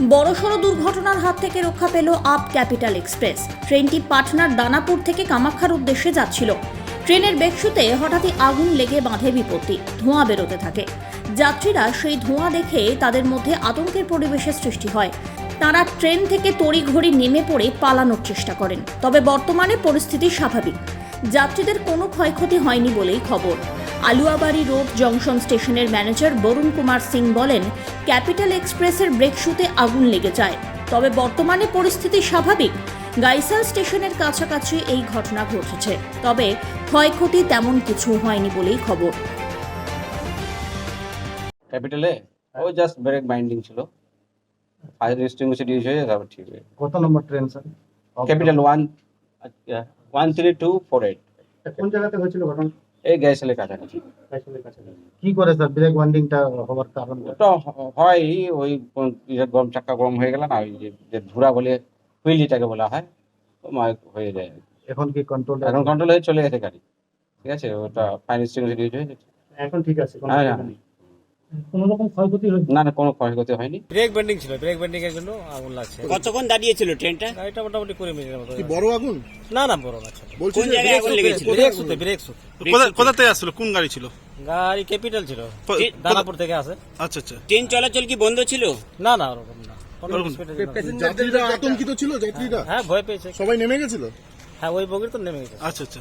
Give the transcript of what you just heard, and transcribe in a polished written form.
বড়সড় দুর্ঘটনার হাত থেকে রক্ষা পেল আপ ক্যাপিটাল এক্সপ্রেস। ট্রেনটি পাটনার দানাপুর থেকে কামাখ্যার উদ্দেশ্যে যাচ্ছিল। ট্রেনের বেগশুতে হঠাৎই আগুন লেগে বাঁধে বিপত্তি, ধোঁয়া বেরোতে থাকে। যাত্রীরা সেই ধোঁয়া দেখে তাদের মধ্যে আতঙ্কের পরিবেশের সৃষ্টি হয়। তারা ট্রেন থেকে তড়িঘড়ি নেমে পড়ে পালানোর চেষ্টা করেন। তবে বর্তমানে পরিস্থিতি স্বাভাবিক, যাত্রীদের কোনো ক্ষয়ক্ষতি হয়নি বলেই খবর। আলুয়াবাড়ি রোড জংশন স্টেশনের ম্যানেজার বরুণ কুমার সিং বলেন, ক্যাপিটাল এক্সপ্রেসের ব্রেক শুতে আগুন লেগে যায়। তবে বর্তমানে পরিস্থিতি স্বাভাবিক। গাইসাল স্টেশনের কাছাকাছি এই ঘটনা ঘটেছে, তবে ক্ষয়ক্ষতি তেমন কিছু হয়নি বলেই খবর। ক্যাপিটালে ও জাস্ট ব্রেক বাইন্ডিং ছিল, ফায়ার এক্সটিংগুইশার ইউজ হয়ে তারপর ঠিক হয়ে কত নম্বর ট্রেন স্যার? ক্যাপিটাল 13248 কোন জায়গাতে হয়েছিল ঘটনা? এই গ্যাসেলের কাছাকাছি। কি করে স্যার ব্রেক ওয়ান্ডিংটা হওয়ার কারণটা? ওটা হয় ওই গরম চাক্কা গরম হয়ে গেল না, ওই যে ধুরা বলে হুইল যেটাকে বলা হয়, ও হয়ে যায়। এখন কি কন্ট্রোল? এখন কন্ট্রোল হয়ে চলে গেছে গাড়ি, ঠিক আছে। ওটা ফায়ার এক্সটিংগুইশার ইউজ হয়ে গেছে। এখন ঠিক আছে? হ্যাঁ হ্যাঁ, কোনো রকম ক্ষয়ক্ষতি হয়নি? না না, কোনো ক্ষয়ক্ষতি হয়নি। ব্রেক বেন্ডিং ছিল, ব্রেক বেন্ডিং এর জন্য আগুন লাগছে। কতক্ষণ দাঁড়িয়েছিল ট্রেনটা? গাড়িটা মোটামুটি 20 মিনিটের মতো। কি বড় আগুন? না না, বড় না, ছোট। বলছি কোন যে জায়গায় আগুন লেগেছিল? ব্রেক শুতে। কোথা থেকে আসছিল? কোন গাড়ি ছিল? গাড়ি ক্যাপিটাল ছিল, কোথা- দানাপুর থেকে আসে। আচ্ছা আচ্ছা। ট্রেন চলাচল কি বন্ধ ছিল? না না, ওরকম না। কোনো স্পিডে ছিল না। যাত্রীরা আতঙ্কিত ছিল? যাত্রীরা হ্যাঁ, ভয় পেয়েছে। সবাই নেমে গেছিল? হ্যাঁ, ওই বগির তো নেমে গেছে। আচ্ছা আচ্ছা।